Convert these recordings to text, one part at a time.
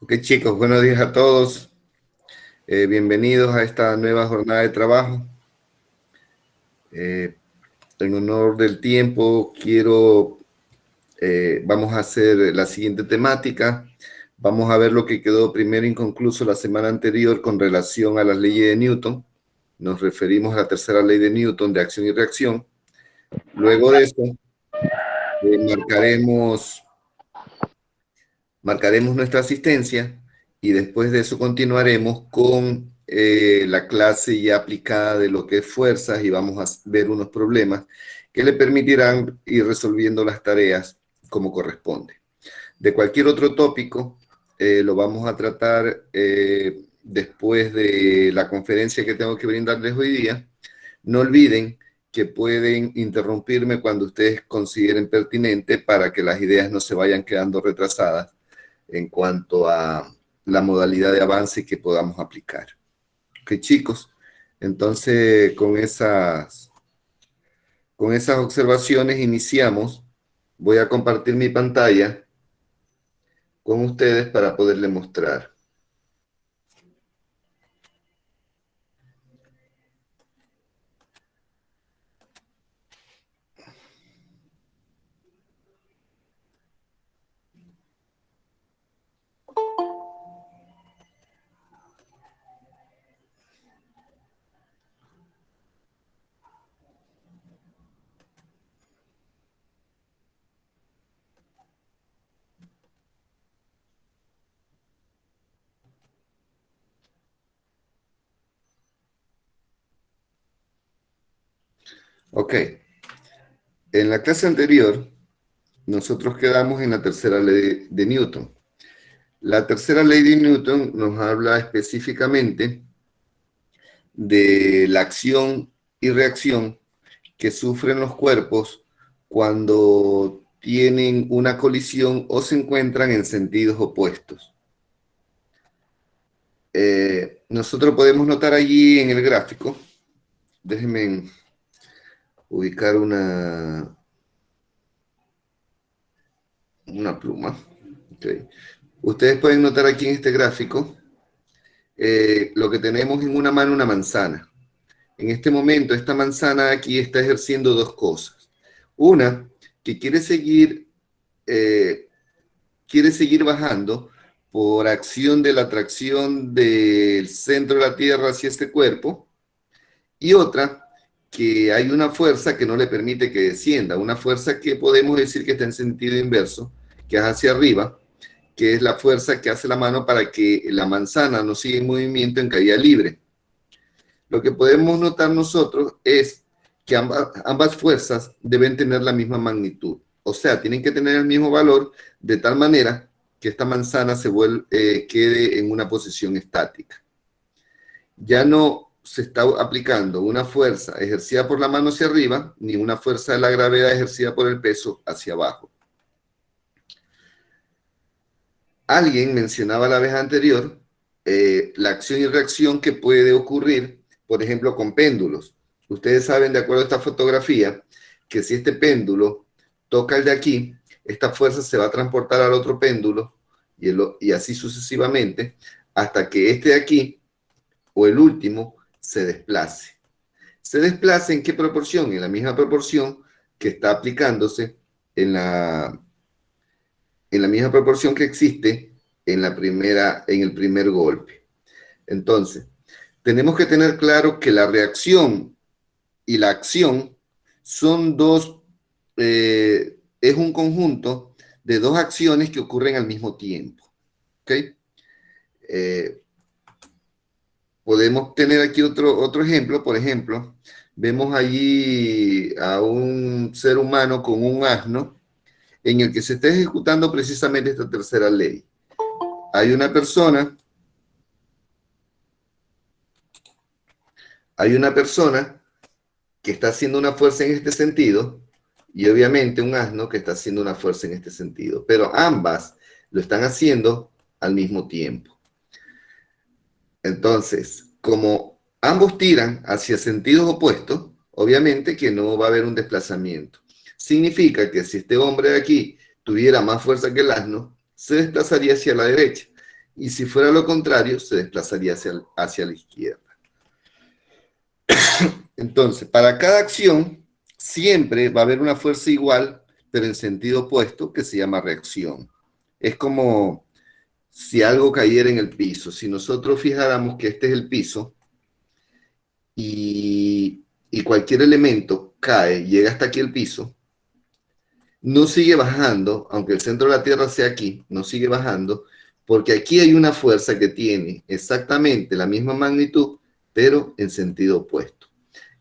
Ok, chicos, buenos días a todos. Bienvenidos a esta nueva jornada de trabajo. En honor del tiempo, vamos a hacer la siguiente temática. Vamos a ver lo que quedó primero inconcluso la semana anterior con relación a las leyes de Newton. Nos referimos a la tercera ley de Newton de acción y reacción. Luego de eso, marcaremos nuestra asistencia y después de eso continuaremos con la clase ya aplicada de lo que es fuerzas y vamos a ver unos problemas que le permitirán ir resolviendo las tareas como corresponde. De cualquier otro tópico lo vamos a tratar después de la conferencia que tengo que brindarles hoy día. No olviden que pueden interrumpirme cuando ustedes consideren pertinente para que las ideas no se vayan quedando retrasadas en cuanto a la modalidad de avance que podamos aplicar. Ok, chicos, entonces con esas observaciones iniciamos. Voy a compartir mi pantalla con ustedes para poderle mostrar. Ok, en la clase anterior nosotros quedamos en la tercera ley de Newton. La tercera ley de Newton nos habla específicamente de la acción y reacción que sufren los cuerpos cuando tienen una colisión o se encuentran en sentidos opuestos. Nosotros podemos notar allí en el gráfico, déjenme ubicar una pluma. Okay. Ustedes pueden notar aquí en este gráfico lo que tenemos en una mano, una manzana. En este momento, esta manzana aquí está ejerciendo dos cosas. Una, que quiere seguir bajando por acción de la atracción del centro de la Tierra hacia este cuerpo, y otra, que hay una fuerza que no le permite que descienda, una fuerza que podemos decir que está en sentido inverso, que es hacia arriba, que es la fuerza que hace la mano para que la manzana no siga en movimiento en caída libre. Lo que podemos notar nosotros es que ambas fuerzas deben tener la misma magnitud. O sea, tienen que tener el mismo valor de tal manera que esta manzana quede en una posición estática. Ya no se está aplicando una fuerza ejercida por la mano hacia arriba, ni una fuerza de la gravedad ejercida por el peso hacia abajo. Alguien mencionaba la vez anterior la acción y reacción que puede ocurrir, por ejemplo, con péndulos. Ustedes saben, de acuerdo a esta fotografía, que si este péndulo toca el de aquí, esta fuerza se va a transportar al otro péndulo y así sucesivamente hasta que este de aquí o el último se desplace. ¿Se desplace en qué proporción? En la misma proporción que está aplicándose en la misma proporción que existe en el primer golpe. Entonces, tenemos que tener claro que la reacción y la acción son es un conjunto de dos acciones que ocurren al mismo tiempo. ¿Ok? Podemos tener aquí otro ejemplo. Por ejemplo, vemos allí a un ser humano con un asno en el que se está ejecutando precisamente esta tercera ley. Hay una persona que está haciendo una fuerza en este sentido y obviamente un asno que está haciendo una fuerza en este sentido, pero ambas lo están haciendo al mismo tiempo. Entonces, como ambos tiran hacia sentidos opuestos, obviamente que no va a haber un desplazamiento. Significa que si este hombre de aquí tuviera más fuerza que el asno, se desplazaría hacia la derecha. y si fuera lo contrario, se desplazaría hacia la izquierda. Entonces, para cada acción, siempre va a haber una fuerza igual, pero en sentido opuesto, que se llama reacción. Es como si algo cayera en el piso. Si nosotros fijáramos que este es el piso y cualquier elemento cae, llega hasta aquí el piso, no sigue bajando, aunque el centro de la Tierra sea aquí, no sigue bajando, porque aquí hay una fuerza que tiene exactamente la misma magnitud, pero en sentido opuesto.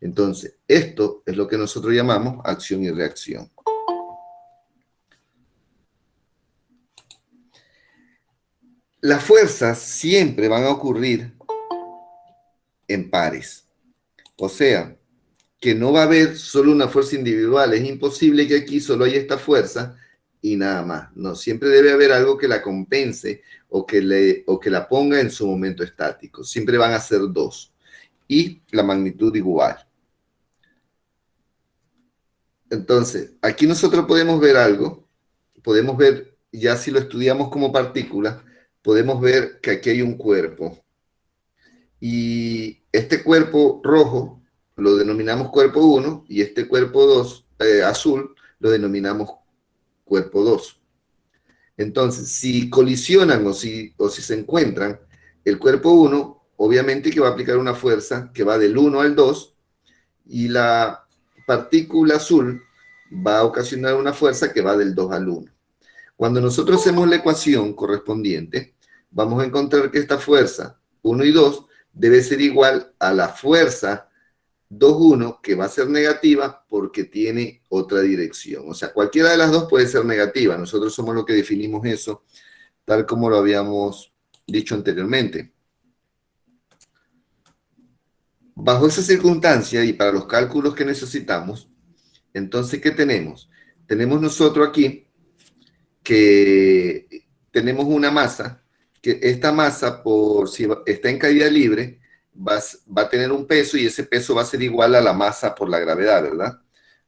Entonces, esto es lo que nosotros llamamos acción y reacción. Las fuerzas siempre van a ocurrir en pares. O sea, que no va a haber solo una fuerza individual. Es imposible que aquí solo haya esta fuerza y nada más. No, siempre debe haber algo que la compense o que la ponga en su momento estático. Siempre van a ser dos. Y la magnitud igual. Entonces, aquí nosotros podemos ver algo. Podemos ver, ya si lo estudiamos como partícula, podemos ver que aquí hay un cuerpo. Y este cuerpo rojo lo denominamos cuerpo 1 y este cuerpo 2, azul, lo denominamos cuerpo 2. Entonces, si colisionan o si se encuentran, el cuerpo 1 obviamente que va a aplicar una fuerza que va del 1 al 2 y la partícula azul va a ocasionar una fuerza que va del 2 al 1. Cuando nosotros hacemos la ecuación correspondiente, vamos a encontrar que esta fuerza 1 y 2 debe ser igual a la fuerza 2,1, que va a ser negativa porque tiene otra dirección. O sea, cualquiera de las dos puede ser negativa. Nosotros somos los que definimos eso, tal como lo habíamos dicho anteriormente. Bajo esa circunstancia y para los cálculos que necesitamos, entonces, ¿qué tenemos? Tenemos nosotros aquí que tenemos una masa, que esta masa, por si está en caída libre, va a tener un peso y ese peso va a ser igual a la masa por la gravedad, ¿verdad?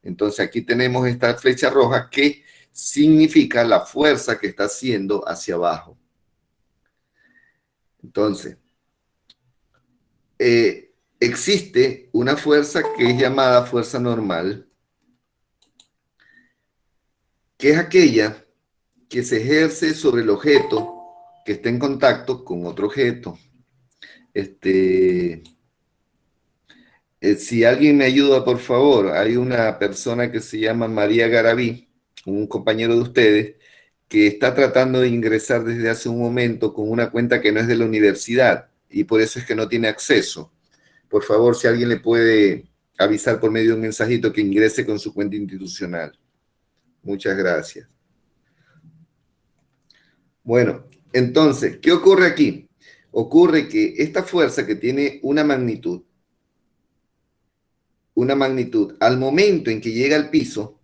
Entonces aquí tenemos esta flecha roja que significa la fuerza que está haciendo hacia abajo. Entonces, existe una fuerza que es llamada fuerza normal, que es aquella que se ejerce sobre el objeto que está en contacto con otro objeto. Si alguien me ayuda, por favor, hay una persona que se llama María Garaví, un compañero de ustedes, que está tratando de ingresar desde hace un momento con una cuenta que no es de la universidad y por eso es que no tiene acceso. Por favor, si alguien le puede avisar por medio de un mensajito que ingrese con su cuenta institucional. Muchas gracias. Bueno, entonces, ¿qué ocurre aquí? Ocurre que esta fuerza que tiene una magnitud, al momento en que llega al piso,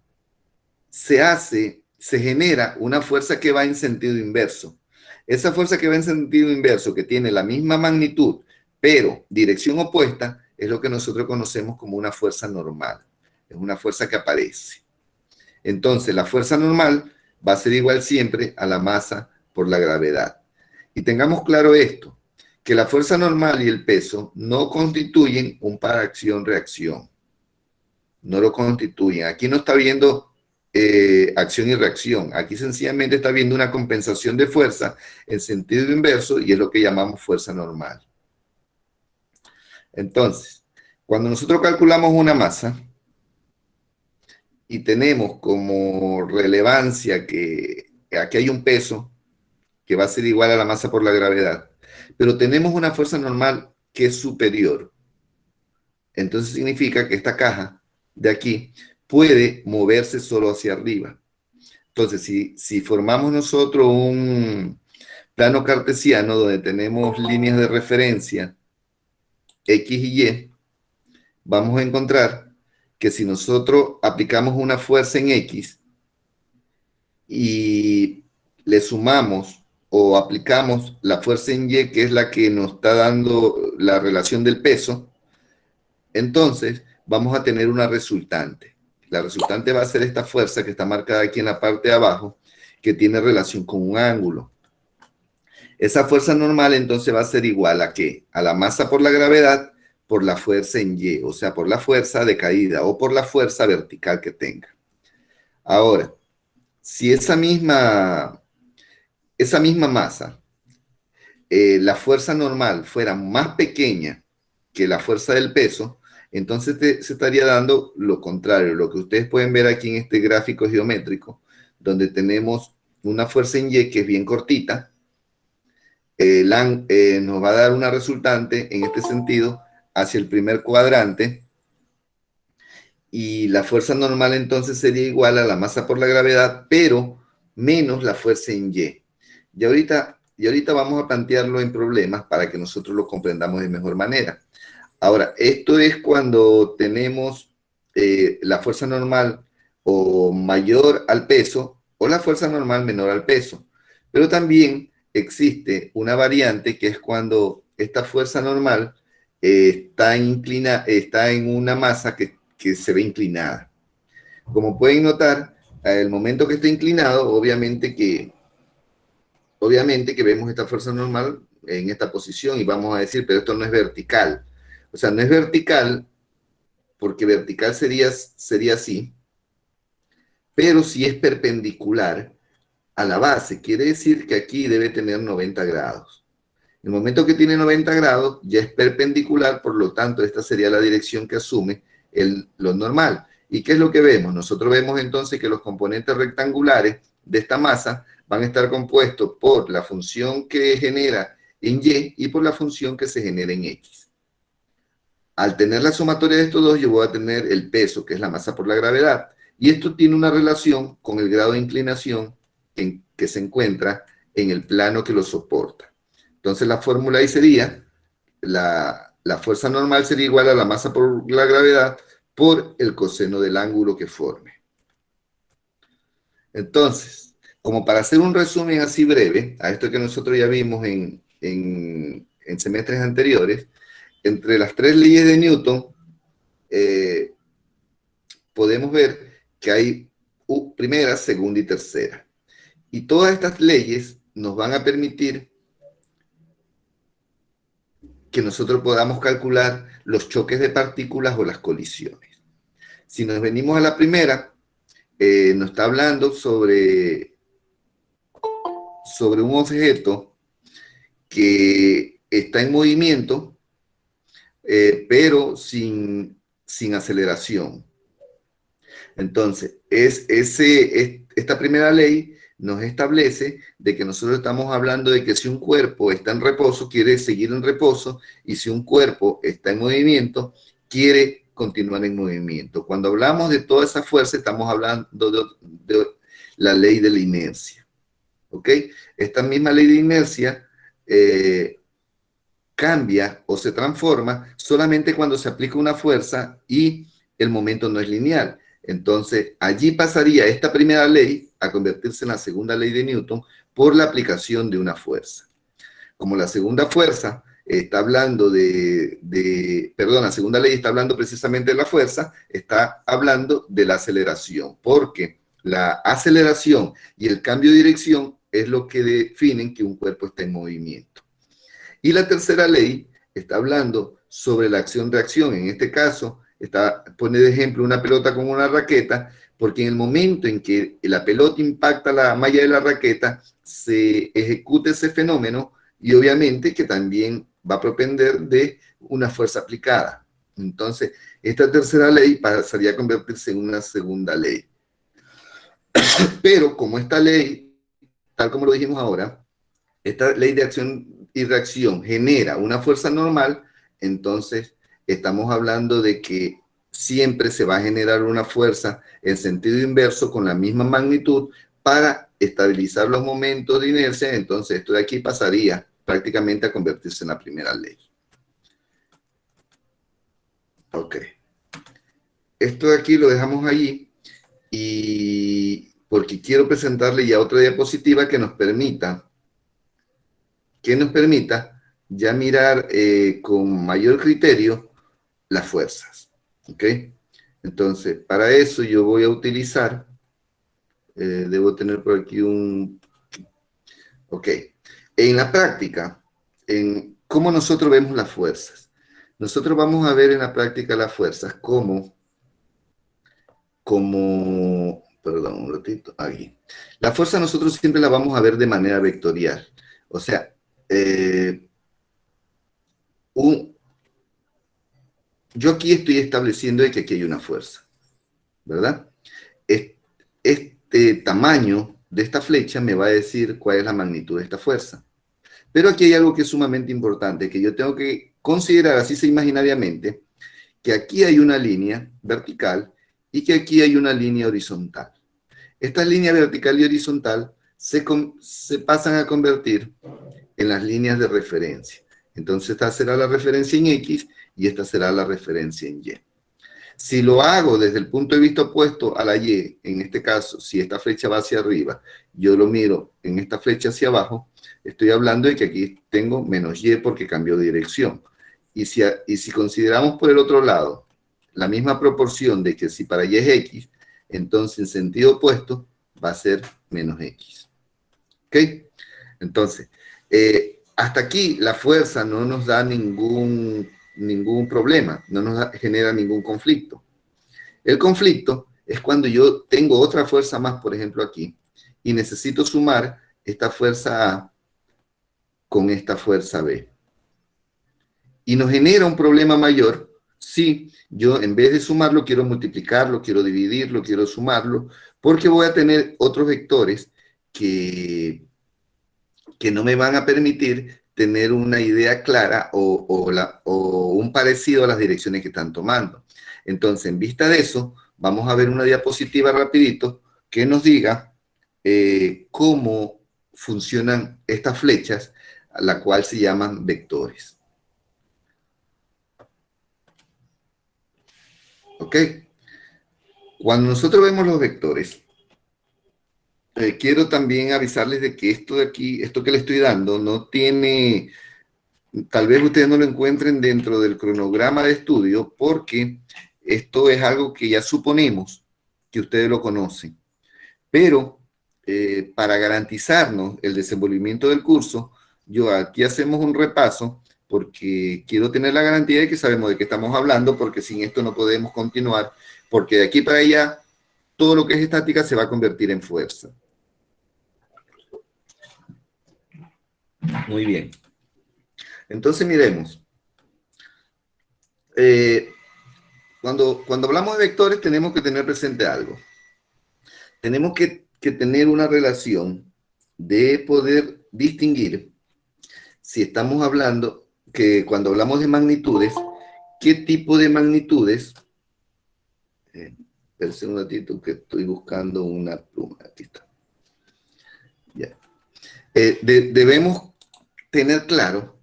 se genera una fuerza que va en sentido inverso. Esa fuerza que va en sentido inverso, que tiene la misma magnitud, pero dirección opuesta, es lo que nosotros conocemos como una fuerza normal. Es una fuerza que aparece. Entonces, la fuerza normal va a ser igual siempre a la masa por la gravedad. Y tengamos claro esto, que la fuerza normal y el peso no constituyen un par acción-reacción. No lo constituyen. Aquí no está viendo acción y reacción. Aquí sencillamente está viendo una compensación de fuerza en sentido inverso y es lo que llamamos fuerza normal. Entonces, cuando nosotros calculamos una masa y tenemos como relevancia que aquí hay un peso que va a ser igual a la masa por la gravedad, pero tenemos una fuerza normal que es superior, entonces significa que esta caja de aquí puede moverse solo hacia arriba. Entonces, si formamos nosotros un plano cartesiano donde tenemos líneas de referencia X y Y, vamos a encontrar que si nosotros aplicamos una fuerza en X y le sumamos o aplicamos la fuerza en Y, que es la que nos está dando la relación del peso, entonces vamos a tener una resultante. La resultante va a ser esta fuerza que está marcada aquí en la parte de abajo, que tiene relación con un ángulo. Esa fuerza normal entonces va a ser igual ¿a qué? A la masa por la gravedad por la fuerza en Y, o sea, por la fuerza de caída o por la fuerza vertical que tenga. Ahora, si esa misma masa, la fuerza normal fuera más pequeña que la fuerza del peso, entonces se estaría dando lo contrario, lo que ustedes pueden ver aquí en este gráfico geométrico, donde tenemos una fuerza en Y que es bien cortita, nos va a dar una resultante en este sentido hacia el primer cuadrante, y la fuerza normal entonces sería igual a la masa por la gravedad, pero menos la fuerza en Y. Y ahorita vamos a plantearlo en problemas para que nosotros lo comprendamos de mejor manera. Ahora, esto es cuando tenemos la fuerza normal o mayor al peso o la fuerza normal menor al peso. Pero también existe una variante que es cuando esta fuerza normal está en una masa que se ve inclinada. Como pueden notar, el momento que está inclinado, obviamente que vemos esta fuerza normal en esta posición y vamos a decir, pero esto no es vertical. O sea, no es vertical porque vertical sería así, pero si es perpendicular a la base, quiere decir que aquí debe tener 90 grados. El momento que tiene 90 grados ya es perpendicular, por lo tanto esta sería la dirección que asume lo normal. ¿Y qué es lo que vemos? Nosotros vemos entonces que los componentes rectangulares de esta masa van a estar compuestos por la función que genera en Y por la función que se genera en X. Al tener la sumatoria de estos dos, yo voy a tener el peso, que es la masa por la gravedad. Y esto tiene una relación con el grado de inclinación que se encuentra en el plano que lo soporta. Entonces la fórmula ahí sería, la fuerza normal sería igual a la masa por la gravedad por el coseno del ángulo que forme. Entonces, como para hacer un resumen así breve, a esto que nosotros ya vimos en semestres anteriores, entre las tres leyes de Newton, podemos ver que hay primera, segunda y tercera. Y todas estas leyes nos van a permitir que nosotros podamos calcular los choques de partículas o las colisiones. Si nos venimos a la primera, nos está hablando sobre un objeto que está en movimiento, pero sin aceleración. Entonces, esta primera ley nos establece de que nosotros estamos hablando de que si un cuerpo está en reposo, quiere seguir en reposo, y si un cuerpo está en movimiento, quiere continuar en movimiento. Cuando hablamos de toda esa fuerza, estamos hablando de la ley de la inercia. ¿Ok? Esta misma ley de inercia cambia o se transforma solamente cuando se aplica una fuerza y el momento no es lineal. Entonces, allí pasaría esta primera ley a convertirse en la segunda ley de Newton por la aplicación de una fuerza. Como la segunda fuerza está hablando la segunda ley está hablando precisamente de la fuerza, está hablando de la aceleración, porque la aceleración y el cambio de dirección es lo que definen que un cuerpo está en movimiento. Y la tercera ley está hablando sobre la acción-reacción. En este caso, pone de ejemplo una pelota con una raqueta, porque en el momento en que la pelota impacta la malla de la raqueta, se ejecuta ese fenómeno y obviamente que también va a propender de una fuerza aplicada. Entonces, esta tercera ley pasaría a convertirse en una segunda ley. Pero como esta ley, tal como lo dijimos ahora, esta ley de acción y reacción genera una fuerza normal, entonces estamos hablando de que siempre se va a generar una fuerza en sentido inverso con la misma magnitud para estabilizar los momentos de inercia. Entonces esto de aquí pasaría prácticamente a convertirse en la primera ley. Ok. Esto de aquí lo dejamos allí y porque quiero presentarle ya otra diapositiva que nos permita ya mirar con mayor criterio las fuerzas. ¿Ok? Entonces, para eso yo voy a utilizar, debo tener por aquí un... Ok. En la práctica, en cómo nosotros vemos las fuerzas. Nosotros vamos a ver en la práctica las fuerzas perdón, un ratito, aquí. La fuerza nosotros siempre la vamos a ver de manera vectorial. O sea, yo aquí estoy estableciendo de que aquí hay una fuerza, ¿verdad? Este tamaño de esta flecha me va a decir cuál es la magnitud de esta fuerza. Pero aquí hay algo que es sumamente importante, que yo tengo que considerar, así sea imaginariamente, que aquí hay una línea vertical y que aquí hay una línea horizontal. Estas líneas vertical y horizontal se pasan a convertir en las líneas de referencia. Entonces esta será la referencia en X y esta será la referencia en Y. Si lo hago desde el punto de vista opuesto a la Y, en este caso, si esta flecha va hacia arriba, yo lo miro en esta flecha hacia abajo, estoy hablando de que aquí tengo menos Y porque cambió de dirección. Y si consideramos por el otro lado la misma proporción de que si para Y es X, entonces en sentido opuesto va a ser menos X. ¿Ok? Entonces, hasta aquí la fuerza no nos da ningún problema, no nos genera ningún conflicto. El conflicto es cuando yo tengo otra fuerza más, por ejemplo aquí, y necesito sumar esta fuerza A con esta fuerza B. Y nos genera un problema mayor si yo en vez de sumarlo quiero multiplicarlo, quiero dividirlo, quiero sumarlo, porque voy a tener otros vectores que no me van a permitir tener una idea clara o un parecido a las direcciones que están tomando. Entonces, en vista de eso, vamos a ver una diapositiva rapidito que nos diga cómo funcionan estas flechas, a la cual se llaman vectores. ¿Ok? Cuando nosotros vemos los vectores, quiero también avisarles de que esto de aquí, esto que le estoy dando, no tiene, tal vez ustedes no lo encuentren dentro del cronograma de estudio, porque esto es algo que ya suponemos que ustedes lo conocen. Pero para garantizarnos el desenvolvimiento del curso, yo aquí hacemos un repaso, porque quiero tener la garantía de que sabemos de qué estamos hablando, porque sin esto no podemos continuar, porque de aquí para allá, todo lo que es estática se va a convertir en fuerza. Muy bien. Entonces miremos. Cuando hablamos de vectores tenemos que tener presente algo. Tenemos que tener una relación de poder distinguir si estamos hablando, que cuando hablamos de magnitudes, qué tipo de magnitudes, espérense un ratito que estoy buscando una pluma, aquí está. Ya. Debemos tener claro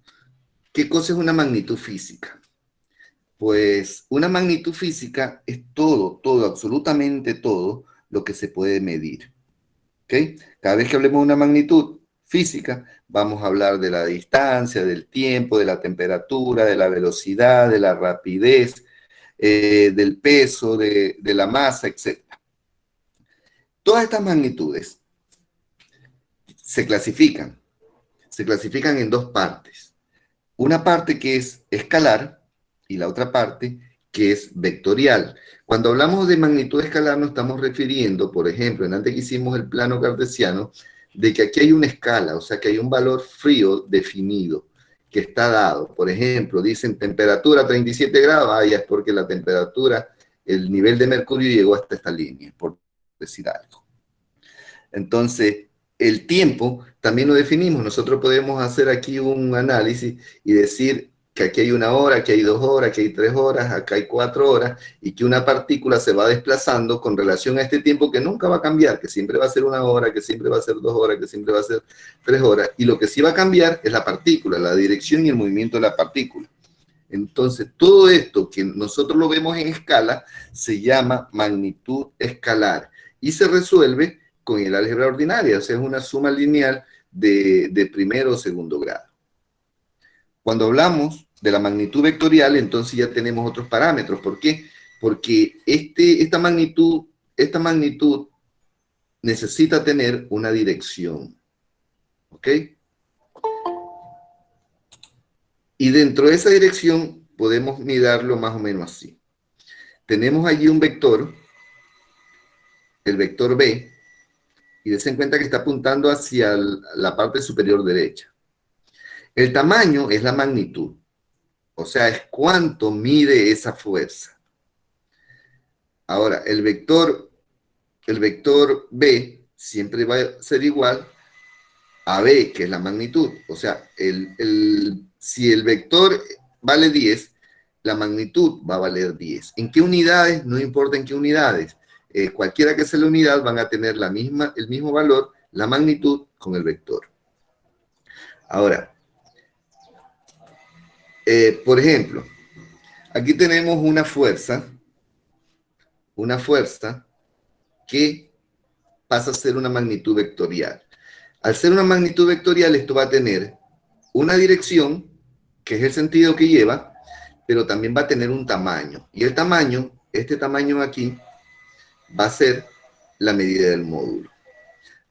qué cosa es una magnitud física. Pues una magnitud física es todo, absolutamente todo lo que se puede medir. ¿Okay? Cada vez que hablemos de una magnitud física, vamos a hablar de la distancia, del tiempo, de la temperatura, de la velocidad, de la rapidez, del peso, de la masa, etc. Todas estas magnitudes se clasifican en dos partes. Una parte que es escalar y la otra parte que es vectorial. Cuando hablamos de magnitud escalar nos estamos refiriendo, por ejemplo, en antes que hicimos el plano cartesiano, de que aquí hay una escala, o sea que hay un valor frío definido que está dado. Por ejemplo, dicen temperatura 37 grados, ya es porque la temperatura, el nivel de mercurio llegó hasta esta línea, por decir algo. Entonces, el tiempo también lo definimos. Nosotros podemos hacer aquí un análisis y decir que aquí hay 1 hora, que hay 2 horas, que hay 3 horas, acá hay 4 horas, y que una partícula se va desplazando con relación a este tiempo que nunca va a cambiar, que siempre va a ser 1 hora, que siempre va a ser 2 horas, que siempre va a ser 3 horas, y lo que sí va a cambiar es la partícula, la dirección y el movimiento de la partícula. Entonces, todo esto que nosotros lo vemos en escala se llama magnitud escalar y se resuelve con el álgebra ordinaria, o sea, es una suma lineal de primero o segundo grado. Cuando hablamos de la magnitud vectorial, entonces ya tenemos otros parámetros. ¿Por qué? Porque esta magnitud necesita tener una dirección. ¿Ok? Y dentro de esa dirección podemos mirarlo más o menos así. Tenemos allí un vector, el vector B, y dense en cuenta que está apuntando hacia la parte superior derecha. El tamaño es la magnitud, o sea, es cuánto mide esa fuerza. Ahora, el vector B siempre va a ser igual a B, que es la magnitud. O sea, si el vector vale 10, la magnitud va a valer 10. ¿En qué unidades? No importa en qué unidades. Cualquiera que sea la unidad van a tener el mismo valor, la magnitud con el vector. Ahora, por ejemplo, aquí tenemos una fuerza que pasa a ser una magnitud vectorial. Al ser una magnitud vectorial, esto va a tener una dirección, que es el sentido que lleva, pero también va a tener un tamaño. Y el tamaño, este tamaño aquí, va a ser la medida del módulo.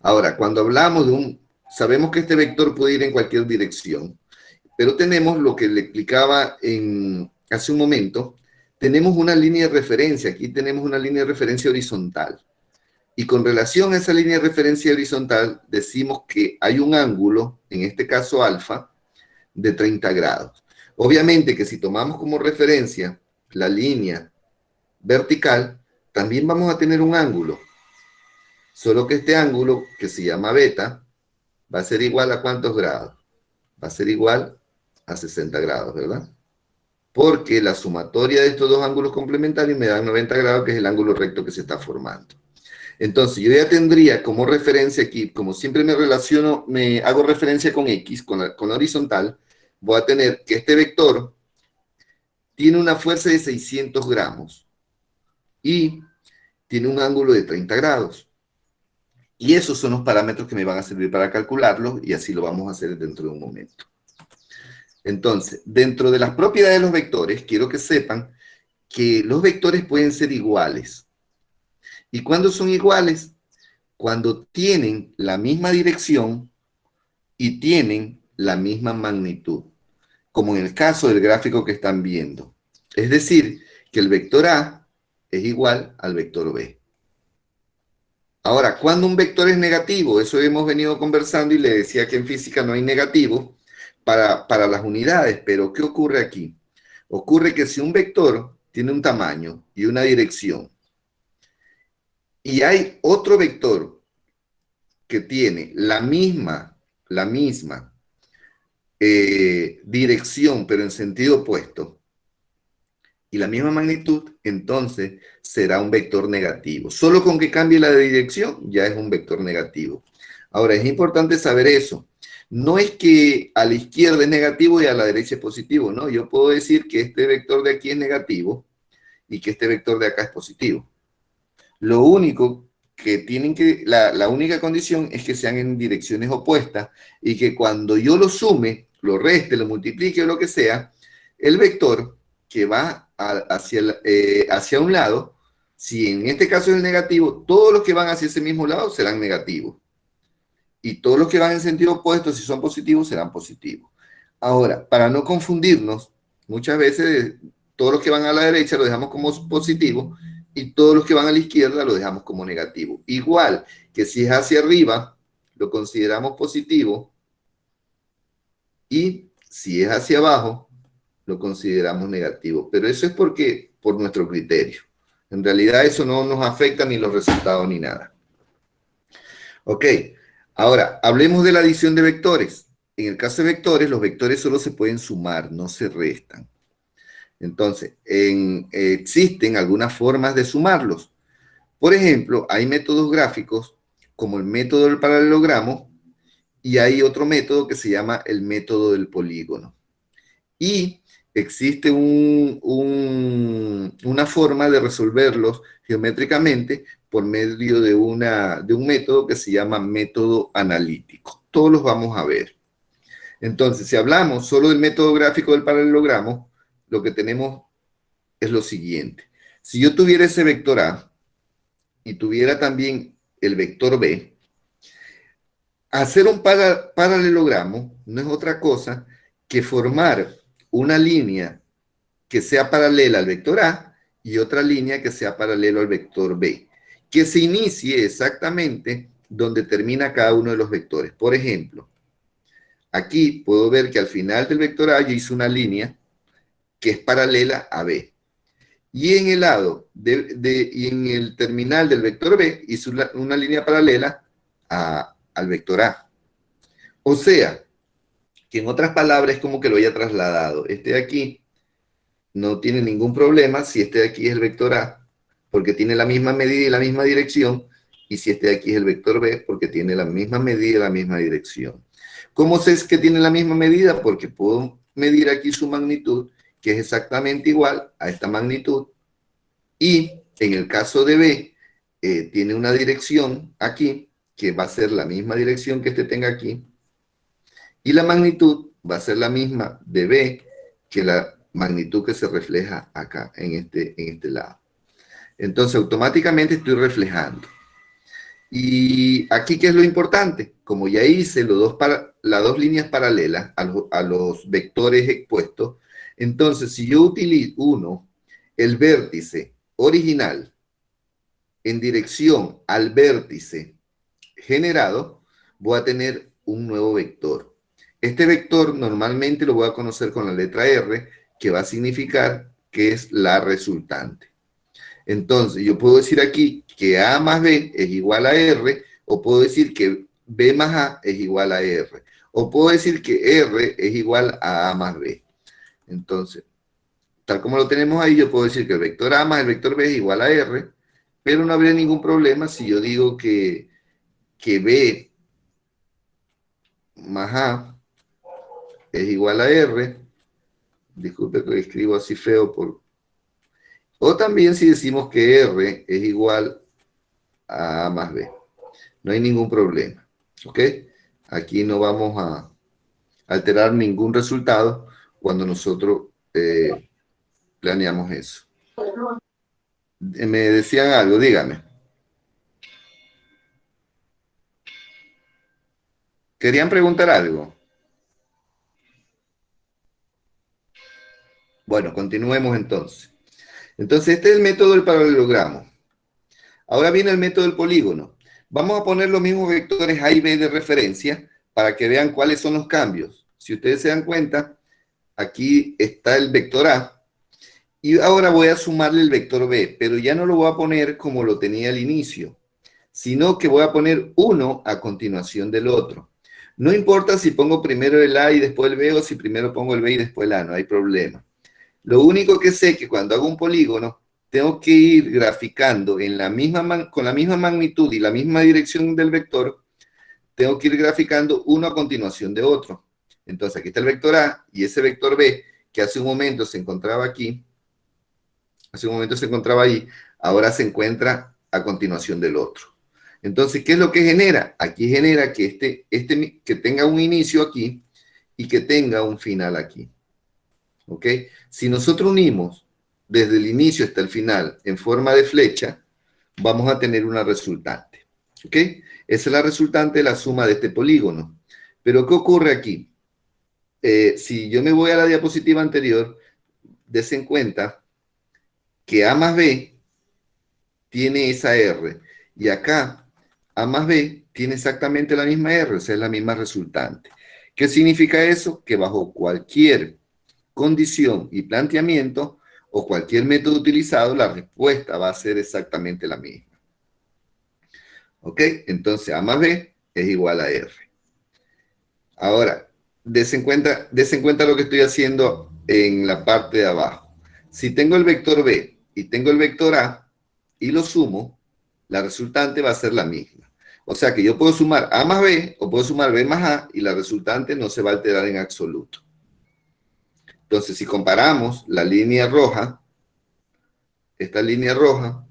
Ahora, cuando hablamos sabemos que este vector puede ir en cualquier dirección, pero tenemos lo que le explicaba hace un momento, tenemos una línea de referencia, aquí tenemos una línea de referencia horizontal. Y con relación a esa línea de referencia horizontal, decimos que hay un ángulo, en este caso alfa, de 30 grados. Obviamente que si tomamos como referencia la línea vertical, también vamos a tener un ángulo, solo que este ángulo, que se llama beta, va a ser igual a ¿cuántos grados? Va a ser igual a 60 grados, ¿verdad? Porque la sumatoria de estos dos ángulos complementarios me da 90 grados, que es el ángulo recto que se está formando. Entonces, yo ya tendría como referencia aquí, como siempre me hago referencia con X, con la horizontal, voy a tener que este vector tiene una fuerza de 600 gramos y tiene un ángulo de 30 grados. Y esos son los parámetros que me van a servir para calcularlo, y así lo vamos a hacer dentro de un momento. Entonces, dentro de las propiedades de los vectores, quiero que sepan que los vectores pueden ser iguales. ¿Y cuándo son iguales? Cuando tienen la misma dirección y tienen la misma magnitud, como en el caso del gráfico que están viendo. Es decir, que el vector A es igual al vector B. Ahora, ¿cuándo un vector es negativo? Eso hemos venido conversando y le decía que en física no hay negativo para las unidades, pero ¿qué ocurre aquí? Ocurre que si un vector tiene un tamaño y una dirección, y hay otro vector que tiene la misma dirección, pero en sentido opuesto, y la misma magnitud, entonces será un vector negativo. Solo con que cambie la dirección ya es un vector negativo. Ahora, es importante saber eso. No es que a la izquierda es negativo y a la derecha es positivo, ¿no? Yo puedo decir que este vector de aquí es negativo y que este vector de acá es positivo. Lo único que la única condición es que sean en direcciones opuestas y que cuando yo lo sume, lo reste, lo multiplique o lo que sea, el vector que va hacia un lado, si en este caso es el negativo, todos los que van hacia ese mismo lado serán negativos. Y todos los que van en sentido opuesto, si son positivos, serán positivos. Ahora, para no confundirnos, muchas veces todos los que van a la derecha lo dejamos como positivo y todos los que van a la izquierda lo dejamos como negativo. Igual que si es hacia arriba, lo consideramos positivo, y si es hacia abajo, lo consideramos negativo. Pero eso es por nuestro criterio. En realidad eso no nos afecta ni los resultados ni nada. Ok, ahora hablemos de la adición de vectores. En el caso de vectores, los vectores solo se pueden sumar, no se restan. Entonces, existen algunas formas de sumarlos. Por ejemplo, hay métodos gráficos como el método del paralelogramo y hay otro método que se llama el método del polígono. Y existe una forma de resolverlos geométricamente por medio de un método que se llama método analítico. Todos los vamos a ver. Entonces, si hablamos solo del método gráfico del paralelogramo, lo que tenemos es lo siguiente. Si yo tuviera ese vector A y tuviera también el vector B, hacer un paralelogramo no es otra cosa que formar una línea que sea paralela al vector A y otra línea que sea paralelo al vector B, que se inicie exactamente donde termina cada uno de los vectores. Por ejemplo, aquí puedo ver que al final del vector A yo hice una línea que es paralela a B. Y en el lado y en el terminal del vector B hice una línea paralela al vector A. O sea, que en otras palabras es como que lo haya trasladado. Este de aquí no tiene ningún problema si este de aquí es el vector A, porque tiene la misma medida y la misma dirección, y si este de aquí es el vector B, porque tiene la misma medida y la misma dirección. ¿Cómo sé que tiene la misma medida? Porque puedo medir aquí su magnitud, que es exactamente igual a esta magnitud, y en el caso de B, tiene una dirección aquí, que va a ser la misma dirección que este tenga aquí, y la magnitud va a ser la misma de B que la magnitud que se refleja acá, en este lado. Entonces, automáticamente estoy reflejando. Y aquí, ¿qué es lo importante? Como ya hice las dos líneas paralelas a los vectores expuestos, entonces, si yo utilizo el vértice original en dirección al vértice generado, voy a tener un nuevo vector. Este vector normalmente lo voy a conocer con la letra R, que va a significar que es la resultante. Entonces, yo puedo decir aquí que A más B es igual a R, o puedo decir que B más A es igual a R, o puedo decir que R es igual a más B. Entonces, tal como lo tenemos ahí, yo puedo decir que el vector A más el vector B es igual a R, pero no habría ningún problema si yo digo que B más A es igual a R. Disculpe que escribo así feo. O también si decimos que R es igual a A más B. No hay ningún problema. ¿Ok? Aquí no vamos a alterar ningún resultado cuando nosotros planeamos eso. Me decían algo, dígame. ¿Querían preguntar algo? Bueno, continuemos entonces. Entonces, este es el método del paralelogramo. Ahora viene el método del polígono. Vamos a poner los mismos vectores A y B de referencia para que vean cuáles son los cambios. Si ustedes se dan cuenta, aquí está el vector A y ahora voy a sumarle el vector B, pero ya no lo voy a poner como lo tenía al inicio, sino que voy a poner uno a continuación del otro. No importa si pongo primero el A y después el B o si primero pongo el B y después el A, no hay problema. Lo único que sé es que cuando hago un polígono, tengo que ir graficando con la misma magnitud y la misma dirección del vector, tengo que ir graficando uno a continuación de otro. Entonces aquí está el vector A y ese vector B, que hace un momento se encontraba aquí, hace un momento se encontraba ahí, ahora se encuentra a continuación del otro. Entonces, ¿qué es lo que genera? Aquí genera que que tenga un inicio aquí y que tenga un final aquí. ¿Ok? Si nosotros unimos desde el inicio hasta el final en forma de flecha, vamos a tener una resultante. ¿Ok? Esa es la resultante de la suma de este polígono. Pero ¿qué ocurre aquí? Si yo me voy a la diapositiva anterior, des en cuenta que A más B tiene esa R. Y acá, A más B tiene exactamente la misma R, o sea, es la misma resultante. ¿Qué significa eso? Que bajo cualquier condición y planteamiento o cualquier método utilizado, la respuesta va a ser exactamente la misma. ¿Ok? Entonces, A más B es igual a R. Ahora, des en cuenta lo que estoy haciendo en la parte de abajo. Si tengo el vector B y tengo el vector A y lo sumo, la resultante va a ser la misma. O sea que yo puedo sumar A más B o puedo sumar B más A y la resultante no se va a alterar en absoluto. Entonces, si comparamos la línea roja, esta línea roja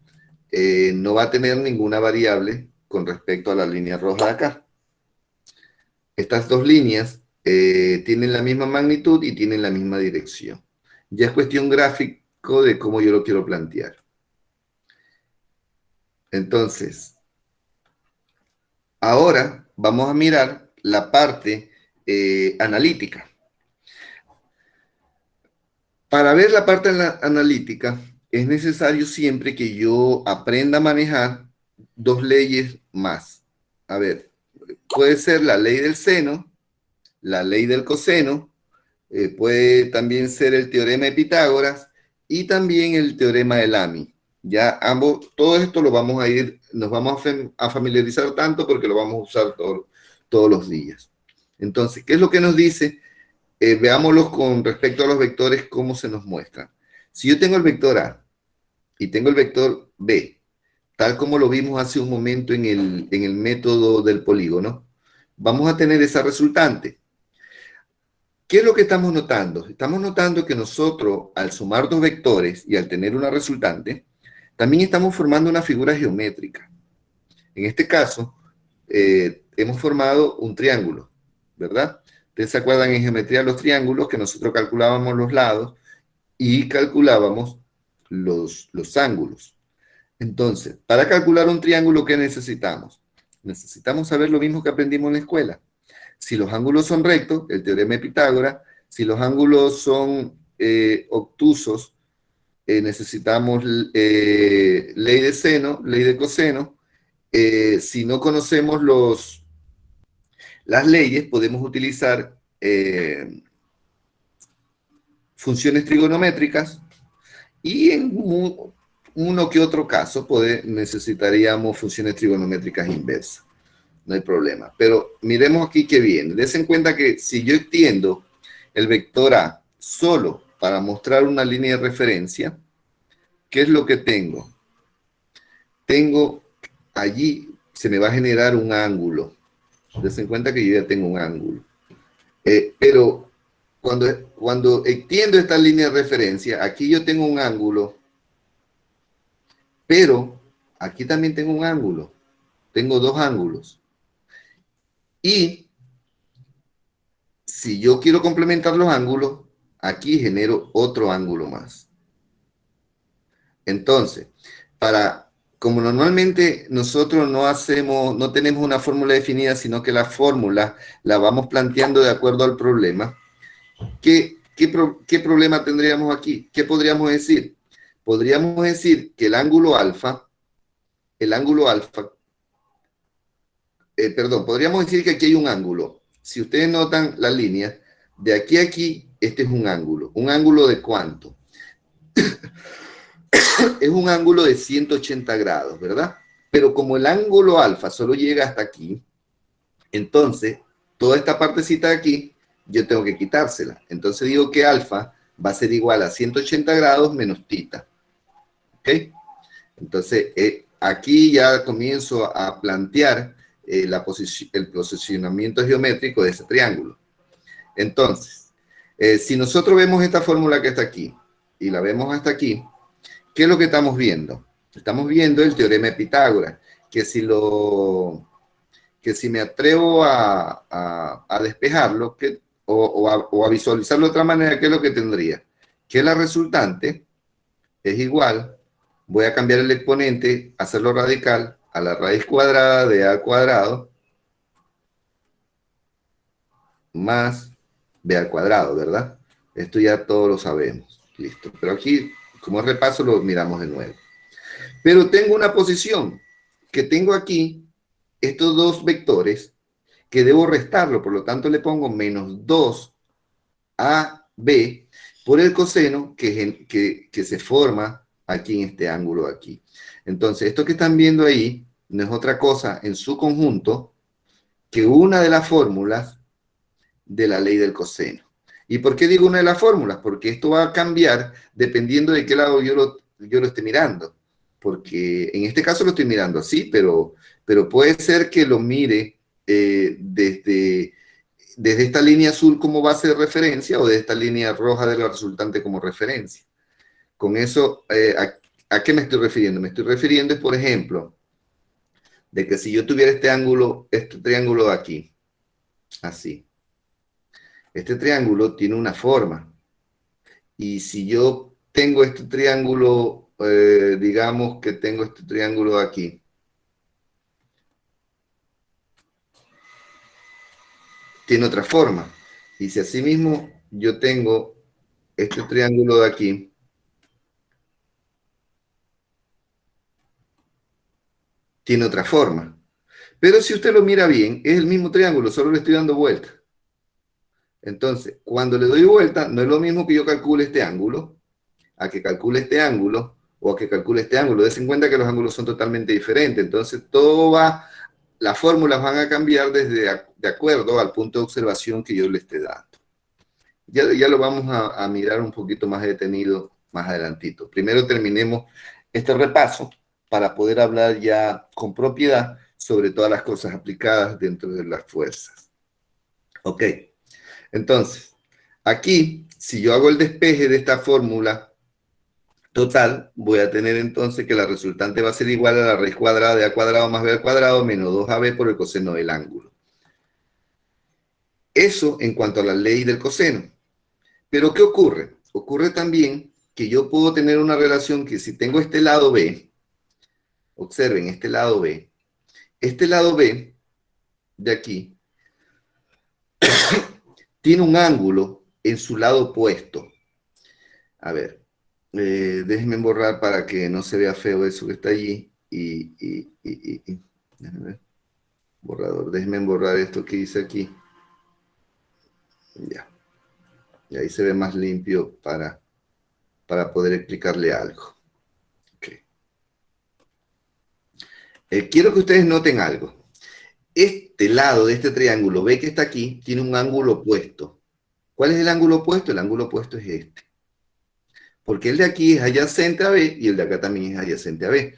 no va a tener ninguna variable con respecto a la línea roja de acá. Estas dos líneas tienen la misma magnitud y tienen la misma dirección. Ya es cuestión gráfico de cómo yo lo quiero plantear. Entonces, ahora vamos a mirar la parte analítica. Para ver la parte analítica, es necesario siempre que yo aprenda a manejar dos leyes más. A ver, puede ser la ley del seno, la ley del coseno, puede también ser el teorema de Pitágoras y también el teorema de Lamy. Ya ambos, todo esto lo vamos a ir, nos vamos a familiarizar tanto porque lo vamos a usar todos los días. Entonces, ¿qué es lo que nos dice? Veámoslos con respecto a los vectores, cómo se nos muestran. Si yo tengo el vector A y tengo el vector B, tal como lo vimos hace un momento en el método del polígono, vamos a tener esa resultante. ¿Qué es lo que estamos notando? Estamos notando que nosotros, al sumar dos vectores y al tener una resultante, también estamos formando una figura geométrica. En este caso, hemos formado un triángulo, ¿verdad? Ustedes se acuerdan en geometría de los triángulos que nosotros calculábamos los lados y calculábamos los ángulos. Entonces, para calcular un triángulo, ¿qué necesitamos? Necesitamos saber lo mismo que aprendimos en la escuela. Si los ángulos son rectos, el teorema de Pitágoras. Si los ángulos son obtusos, necesitamos ley de seno, ley de coseno. Si no conocemos las leyes, podemos utilizar funciones trigonométricas y en uno que otro caso necesitaríamos funciones trigonométricas inversas. No hay problema. Pero miremos aquí qué viene. Des en cuenta que si yo extiendo el vector A solo para mostrar una línea de referencia, ¿qué es lo que tengo? Tengo allí, se me va a generar un ángulo. Des en cuenta que yo ya tengo un ángulo. Pero cuando extiendo esta línea de referencia, aquí yo tengo un ángulo, pero aquí también tengo un ángulo. Tengo dos ángulos. Y si yo quiero complementar los ángulos, aquí genero otro ángulo más. Entonces, como normalmente nosotros no tenemos una fórmula definida, sino que la fórmula la vamos planteando de acuerdo al problema, ¿qué problema tendríamos aquí? ¿Qué podríamos decir? Podríamos decir que el ángulo alfa, perdón, podríamos decir que aquí hay un ángulo. Si ustedes notan la línea, de aquí a aquí, este es un ángulo. ¿Un ángulo de cuánto? Es un ángulo de 180 grados, ¿verdad? Pero como el ángulo alfa solo llega hasta aquí, entonces toda esta partecita de aquí, yo tengo que quitársela. Entonces digo que alfa va a ser igual a 180 grados menos tita. ¿Ok? Entonces, aquí ya comienzo a plantear el posicionamiento geométrico de ese triángulo. Entonces, si nosotros vemos esta fórmula que está aquí y la vemos hasta aquí, ¿qué es lo que estamos viendo? Estamos viendo el teorema de Pitágoras, que si me atrevo a despejarlo o a visualizarlo de otra manera, ¿qué es lo que tendría? Que la resultante es igual, voy a cambiar el exponente, hacerlo radical, a la raíz cuadrada de a cuadrado más b al cuadrado, ¿verdad? Esto ya todos lo sabemos. Listo. Pero aquí, como repaso, lo miramos de nuevo. Pero tengo una posición que tengo aquí estos dos vectores que debo restarlo, por lo tanto le pongo menos 2ab por el coseno que se forma aquí en este ángulo de aquí. Entonces, esto que están viendo ahí no es otra cosa en su conjunto que una de las fórmulas de la ley del coseno. ¿Y por qué digo una de las fórmulas? Porque esto va a cambiar dependiendo de qué lado yo lo esté mirando. Porque en este caso lo estoy mirando así, pero puede ser que lo mire desde esta línea azul como base de referencia o de esta línea roja de la resultante como referencia. Con eso, ¿a qué me estoy refiriendo? Me estoy refiriendo, por ejemplo, de que si yo tuviera este triángulo de aquí, así, este triángulo tiene una forma. Y si yo tengo este triángulo, digamos que tengo este triángulo de aquí, tiene otra forma. Y si asimismo yo tengo este triángulo de aquí tiene otra forma. Pero si usted lo mira bien, es el mismo triángulo, solo le estoy dando vuelta. Entonces, cuando le doy vuelta, no es lo mismo que yo calcule este ángulo, a que calcule este ángulo, o a que calcule este ángulo. Des en cuenta que los ángulos son totalmente diferentes. Entonces, todo va, las fórmulas van a cambiar de acuerdo al punto de observación que yo le esté dando. Ya lo vamos a mirar un poquito más detenido más adelantito. Primero terminemos este repaso para poder hablar ya con propiedad sobre todas las cosas aplicadas dentro de las fuerzas. Ok, entonces, aquí, si yo hago el despeje de esta fórmula total, voy a tener entonces que la resultante va a ser igual a la raíz cuadrada de a cuadrado más b al cuadrado menos 2ab por el coseno del ángulo. Eso en cuanto a la ley del coseno. Pero ¿qué ocurre? Ocurre también que yo puedo tener una relación que si tengo este lado B, observen este lado B de aquí tiene un ángulo en su lado opuesto. A ver, déjenme borrar para que no se vea feo eso que está allí. Déjenme ver. Borrador, déjenme borrar esto que dice aquí. Ya. Y ahí se ve más limpio para poder explicarle algo. Okay. Quiero que ustedes noten algo. Este lado de este triángulo, ve que está aquí, tiene un ángulo opuesto. ¿Cuál es el ángulo opuesto? El ángulo opuesto es este. Porque el de aquí es adyacente a B y el de acá también es adyacente a B.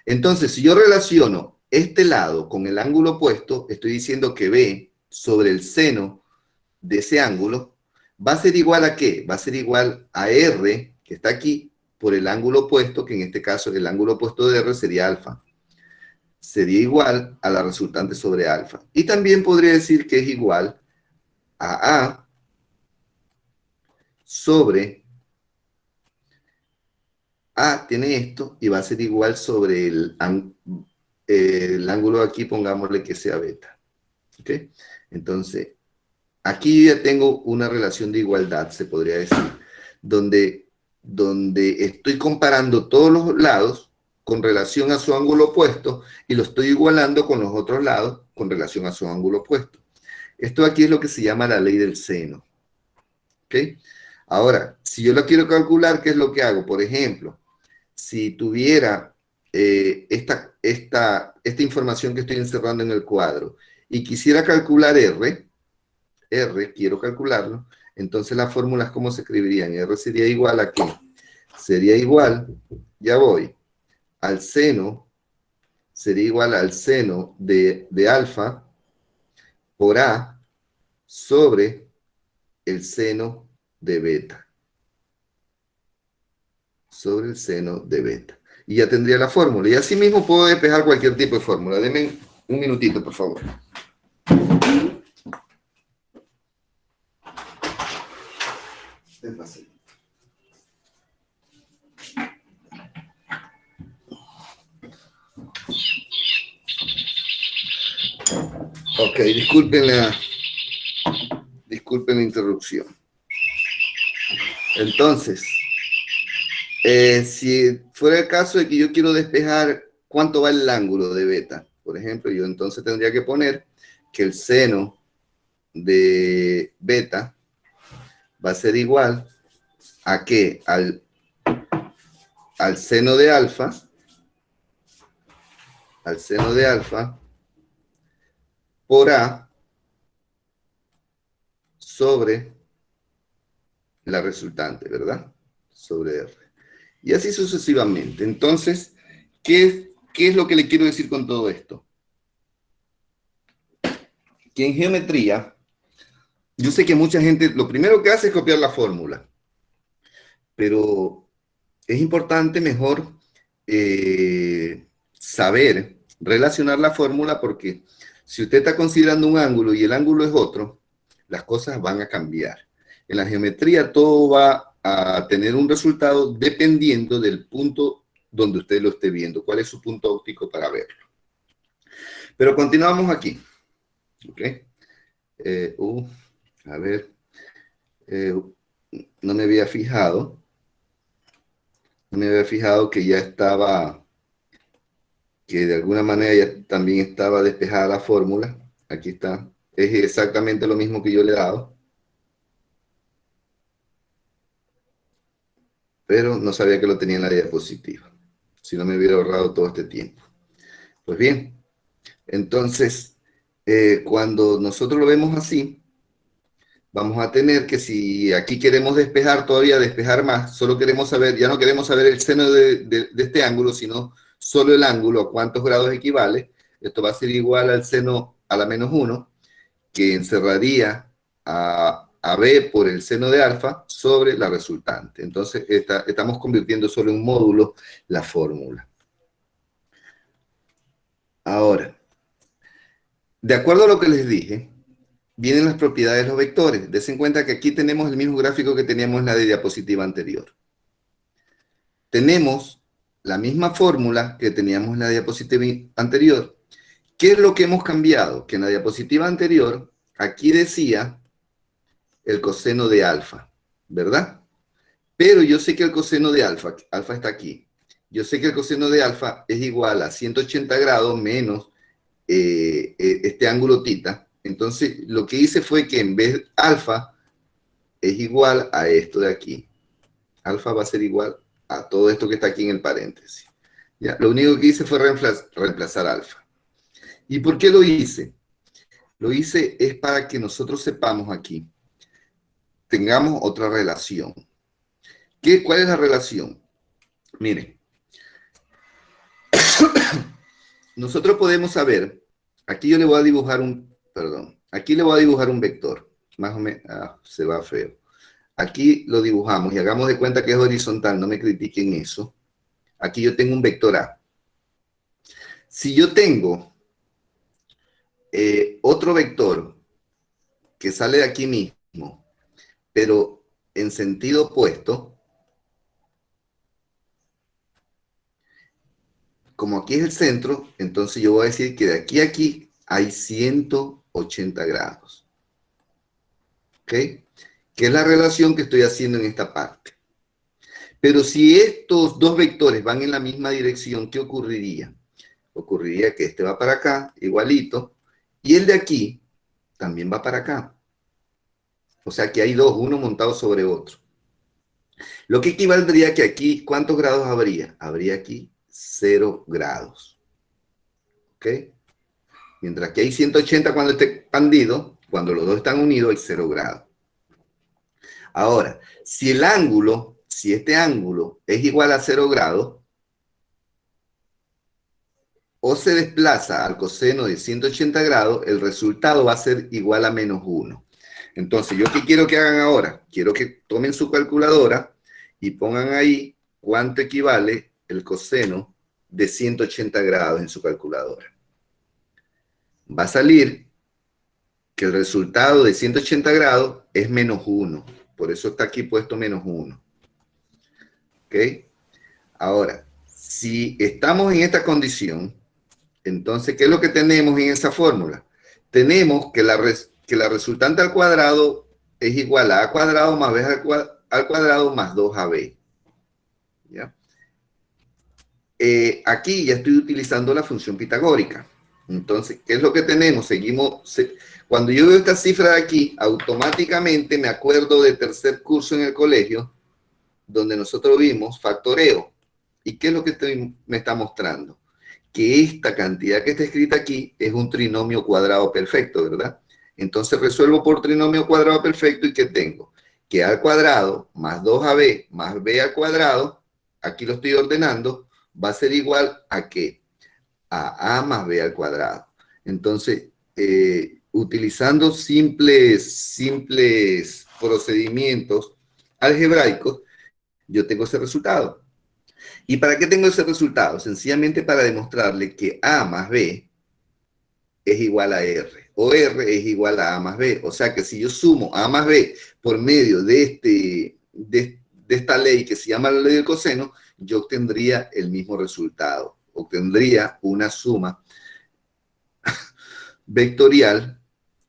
Entonces, si yo relaciono este lado con el ángulo opuesto, estoy diciendo que B sobre el seno de ese ángulo va a ser igual a ¿qué? Va a ser igual a R, que está aquí, por el ángulo opuesto, que en este caso el ángulo opuesto de R sería alfa. Sería igual a la resultante sobre alfa. Y también podría decir que es igual a A sobre A tiene esto y va a ser igual sobre el ángulo de aquí, pongámosle que sea beta. ¿Ok? Entonces, aquí ya tengo una relación de igualdad, se podría decir, donde estoy comparando todos los lados con relación a su ángulo opuesto y lo estoy igualando con los otros lados con relación a su ángulo opuesto. Esto aquí es lo que se llama la ley del seno. ¿Ok? Ahora, si yo lo quiero calcular, ¿qué es lo que hago? Por ejemplo, si tuviera esta información que estoy encerrando en el cuadro y quisiera calcular R, quiero calcularlo, entonces las fórmulas, ¿cómo se escribirían? R sería igual a ¿qué? Sería igual, ya voy, al seno, sería igual al seno de alfa por A sobre el seno de beta. Sobre el seno de beta. Y ya tendría la fórmula. Y así mismo puedo despejar cualquier tipo de fórmula. Denme un minutito, por favor. Ok, disculpen la interrupción. Entonces, si fuera el caso de que yo quiero despejar cuánto va el ángulo de beta, por ejemplo, yo entonces tendría que poner que el seno de beta va a ser igual a ¿qué? Al seno de alfa, por A sobre la resultante, ¿verdad? Sobre R. Y así sucesivamente. Entonces, ¿qué es lo que le quiero decir con todo esto? Que en geometría, yo sé que mucha gente lo primero que hace es copiar la fórmula, pero es importante mejor saber relacionar la fórmula porque si usted está considerando un ángulo y el ángulo es otro, las cosas van a cambiar. En la geometría todo va a tener un resultado dependiendo del punto donde usted lo esté viendo, cuál es su punto óptico para verlo. Pero continuamos aquí. ¿Ok? A ver. no me había fijado. No me había fijado que ya estaba, que de alguna manera ya también estaba despejada la fórmula. Aquí está. Es exactamente lo mismo que yo le he dado. Pero no sabía que lo tenía en la diapositiva. Si no me hubiera ahorrado todo este tiempo. Pues bien, entonces, cuando nosotros lo vemos así, vamos a tener que si aquí queremos despejar todavía, despejar más, solo queremos saber, ya no queremos saber el seno de este ángulo, sino solo el ángulo, a cuántos grados equivale. Esto va a ser igual al seno a la menos 1, que encerraría a B por el seno de alfa sobre la resultante. Entonces, estamos convirtiendo solo en un módulo la fórmula. Ahora, de acuerdo a lo que les dije, vienen las propiedades de los vectores. Des en cuenta que aquí tenemos el mismo gráfico que teníamos en la de diapositiva anterior. Tenemos la misma fórmula que teníamos en la diapositiva anterior. ¿Qué es lo que hemos cambiado? Que en la diapositiva anterior, aquí decía el coseno de alfa, ¿verdad? Pero yo sé que el coseno de alfa, alfa está aquí, yo sé que el coseno de alfa es igual a 180 grados menos este ángulo tita. Entonces, lo que hice fue que en vez alfa es igual a esto de aquí. Alfa va a ser igual a todo esto que está aquí en el paréntesis. ¿Ya? Lo único que hice fue reemplazar alfa. ¿Y por qué lo hice? Lo hice es para que nosotros sepamos aquí, tengamos otra relación. ¿Cuál es la relación? Miren, nosotros podemos saber, aquí yo le voy a dibujar aquí le voy a dibujar un vector, más o menos, se va feo. Aquí lo dibujamos y hagamos de cuenta que es horizontal, no me critiquen eso. Aquí yo tengo un vector A. Si yo tengo otro vector que sale de aquí mismo, pero en sentido opuesto, como aquí es el centro, entonces yo voy a decir que de aquí a aquí hay 180 grados. ¿Ok? Que es la relación que estoy haciendo en esta parte. Pero si estos dos vectores van en la misma dirección, ¿qué ocurriría? Ocurriría que este va para acá, igualito, y el de aquí también va para acá. O sea que hay dos, uno montado sobre otro. Lo que equivaldría que aquí, ¿cuántos grados habría? Habría aquí 0 grados. ¿Ok? Mientras que hay 180 cuando esté expandido, cuando los dos están unidos hay 0 grados. Ahora, si este ángulo es igual a 0 grados, o se desplaza al coseno de 180 grados, el resultado va a ser igual a menos 1. Entonces, ¿yo qué quiero que hagan ahora? Quiero que tomen su calculadora y pongan ahí cuánto equivale el coseno de 180 grados en su calculadora. Va a salir que el resultado de 180 grados es menos 1. Por eso está aquí puesto menos 1. ¿Ok? Ahora, si estamos en esta condición, entonces, ¿qué es lo que tenemos en esa fórmula? Tenemos que la resultante al cuadrado es igual a cuadrado más b al cuadrado más 2ab. ¿Ya? Aquí ya estoy utilizando la función pitagórica. Entonces, ¿qué es lo que tenemos? Cuando yo veo esta cifra de aquí, automáticamente me acuerdo de tercer curso en el colegio, donde nosotros vimos factoreo. ¿Y qué es lo que me está mostrando? Que esta cantidad que está escrita aquí es un trinomio cuadrado perfecto, ¿verdad? Entonces resuelvo por trinomio cuadrado perfecto y ¿qué tengo? Que a al cuadrado más 2ab más b al cuadrado, aquí lo estoy ordenando, va a ser igual a ¿qué? A más b al cuadrado. Entonces, utilizando simples procedimientos algebraicos, yo tengo ese resultado. ¿Y para qué tengo ese resultado? Sencillamente para demostrarle que A más B es igual a R, o R es igual a más B. O sea que si yo sumo A más B por medio de esta ley que se llama la ley del coseno, yo obtendría el mismo resultado. Obtendría una suma vectorial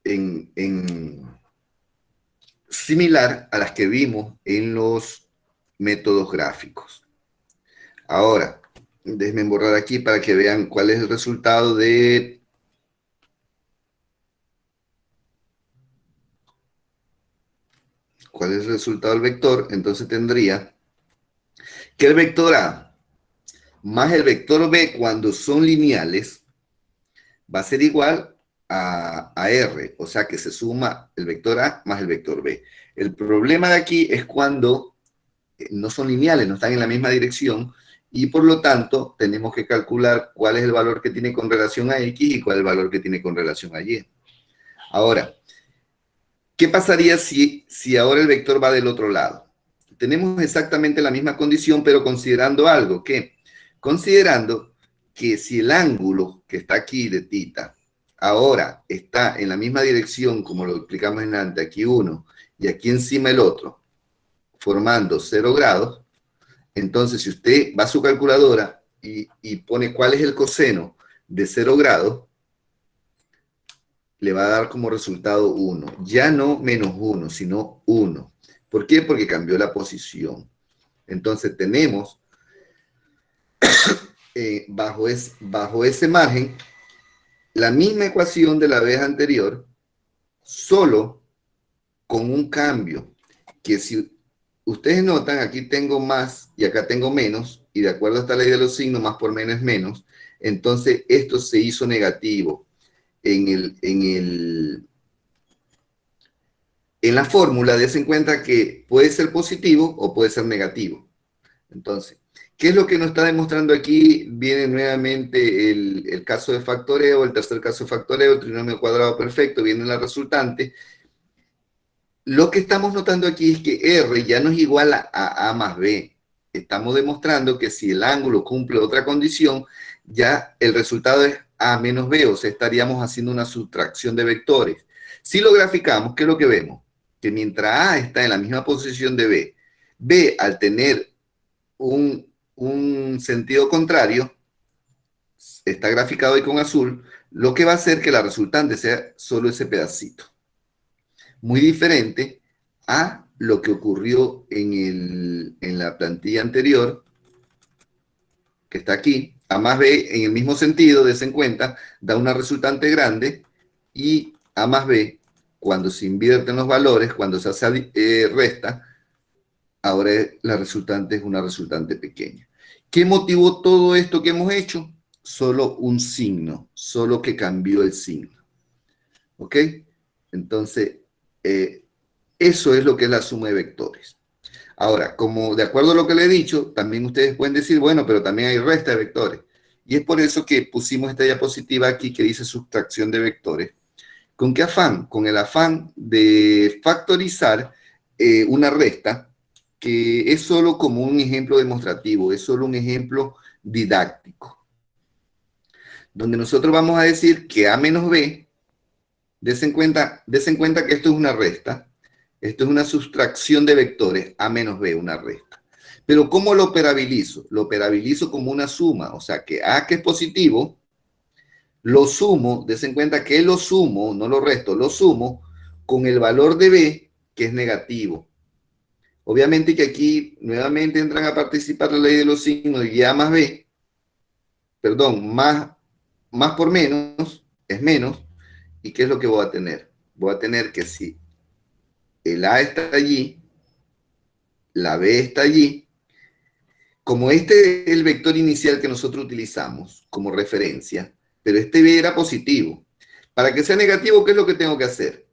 en similar a las que vimos en los métodos gráficos. Ahora, déjenme borrar aquí para que vean cuál es el resultado de... ¿Cuál es el resultado del vector? Entonces tendría que el vector A más el vector B cuando son lineales va a ser igual a R, o sea que se suma el vector A más el vector B. El problema de aquí es cuando no son lineales, no están en la misma dirección, y por lo tanto tenemos que calcular cuál es el valor que tiene con relación a X y cuál es el valor que tiene con relación a Y. Ahora, ¿qué pasaría si ahora el vector va del otro lado? Tenemos exactamente la misma condición, pero considerando algo, que considerando que si el ángulo que está aquí de tita ahora está en la misma dirección, como lo explicamos en antes, aquí uno y aquí encima el otro, formando 0 grados, entonces si usted va a su calculadora y pone cuál es el coseno de 0 grados, le va a dar como resultado 1. Ya no menos 1, sino 1. ¿Por qué? Porque cambió la posición. Entonces tenemos, bajo ese margen, la misma ecuación de la vez anterior, solo con un cambio, que si ustedes notan, aquí tengo más y acá tengo menos, y de acuerdo a esta ley de los signos, más por menos es menos, entonces esto se hizo negativo en la fórmula. Des en cuenta que puede ser positivo o puede ser negativo. Entonces, ¿qué es lo que nos está demostrando aquí? Viene nuevamente el caso de factoreo, el tercer caso de factoreo, el trinomio cuadrado perfecto, viene la resultante. Lo que estamos notando aquí es que R ya no es igual a más B. Estamos demostrando que si el ángulo cumple otra condición, ya el resultado es A menos B, o sea, estaríamos haciendo una sustracción de vectores. Si lo graficamos, ¿qué es lo que vemos? Que mientras A está en la misma posición de B, B al tener un sentido contrario, está graficado ahí con azul, lo que va a hacer que la resultante sea solo ese pedacito. Muy diferente a lo que ocurrió en la plantilla anterior, que está aquí. A más B, en el mismo sentido, des en cuenta, da una resultante grande, y A más B, cuando se invierten los valores, cuando se hace resta, ahora la resultante es una resultante pequeña. ¿Qué motivó todo esto que hemos hecho? Solo un signo, solo que cambió el signo. ¿Ok? Entonces, eso es lo que es la suma de vectores. Ahora, como de acuerdo a lo que le he dicho, también ustedes pueden decir, bueno, pero también hay resta de vectores. Y es por eso que pusimos esta diapositiva aquí que dice sustracción de vectores. ¿Con qué afán? Con el afán de factorizar una resta que es solo como un ejemplo demostrativo, es solo un ejemplo didáctico, donde nosotros vamos a decir que A menos B, des en cuenta que esto es una resta, esto es una sustracción de vectores, A menos B, una resta. Pero ¿cómo lo operabilizo? Lo operabilizo como una suma, o sea que A, que es positivo, lo sumo, des en cuenta que lo sumo, no lo resto, lo sumo con el valor de B, que es negativo. Obviamente que aquí nuevamente entran a participar la ley de los signos y A más B, perdón, más por menos es menos. ¿Y qué es lo que voy a tener? Voy a tener que si el A está allí, la B está allí, como este es el vector inicial que nosotros utilizamos como referencia, pero este B era positivo. Para que sea negativo, ¿qué es lo que tengo que hacer?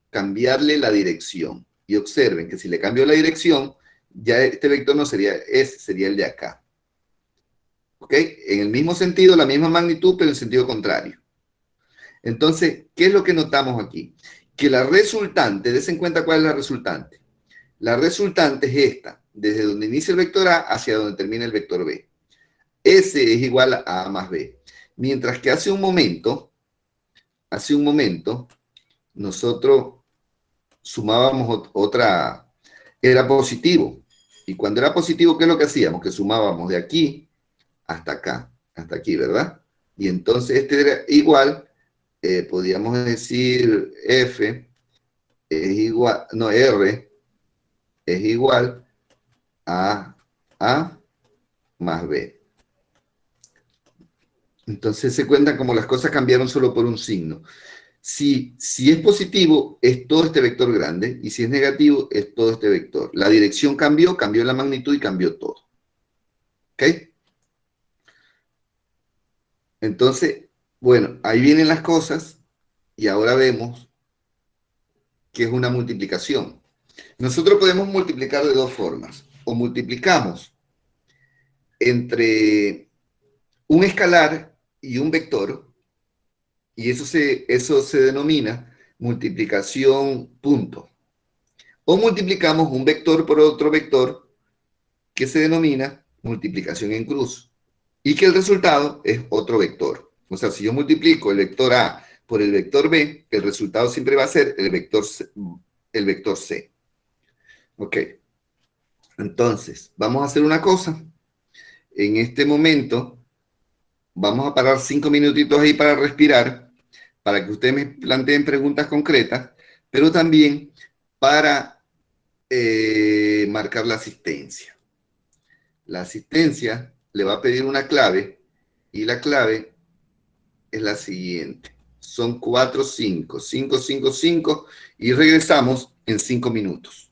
Cambiarle la dirección. Y observen que si le cambio la dirección, ya este vector no sería ese, sería el de acá. ¿Ok? En el mismo sentido, la misma magnitud, pero en sentido contrario. Entonces, ¿qué es lo que notamos aquí? Que la resultante, des en cuenta cuál es la resultante. La resultante es esta, desde donde inicia el vector A hacia donde termina el vector B. S es igual a A más B. Mientras que hace un momento, nosotros sumábamos otra, era positivo. Y cuando era positivo, ¿qué es lo que hacíamos? Que sumábamos de aquí hasta acá, hasta aquí, ¿verdad? Y entonces este era igual, podríamos decir F es igual, no, R es igual a A más B. Entonces se cuentan como las cosas cambiaron solo por un signo. Si es positivo, es todo este vector grande, y si es negativo, es todo este vector. La dirección cambió, cambió la magnitud y cambió todo. ¿Ok? Entonces, bueno, ahí vienen las cosas, y ahora vemos que es una multiplicación. Nosotros podemos multiplicar de dos formas. O multiplicamos entre un escalar y un vector, y eso se denomina multiplicación punto. O multiplicamos un vector por otro vector, que se denomina multiplicación en cruz, y que el resultado es otro vector. O sea, si yo multiplico el vector A por el vector B, el resultado siempre va a ser el vector C. El vector C. Ok, entonces, vamos a hacer una cosa. En este momento, vamos a parar 5 minutitos ahí para respirar, para que ustedes me planteen preguntas concretas, pero también para marcar la asistencia. La asistencia le va a pedir una clave, y la clave es la siguiente. Son 4, 5, 5, 5, 5, y regresamos en 5 minutos.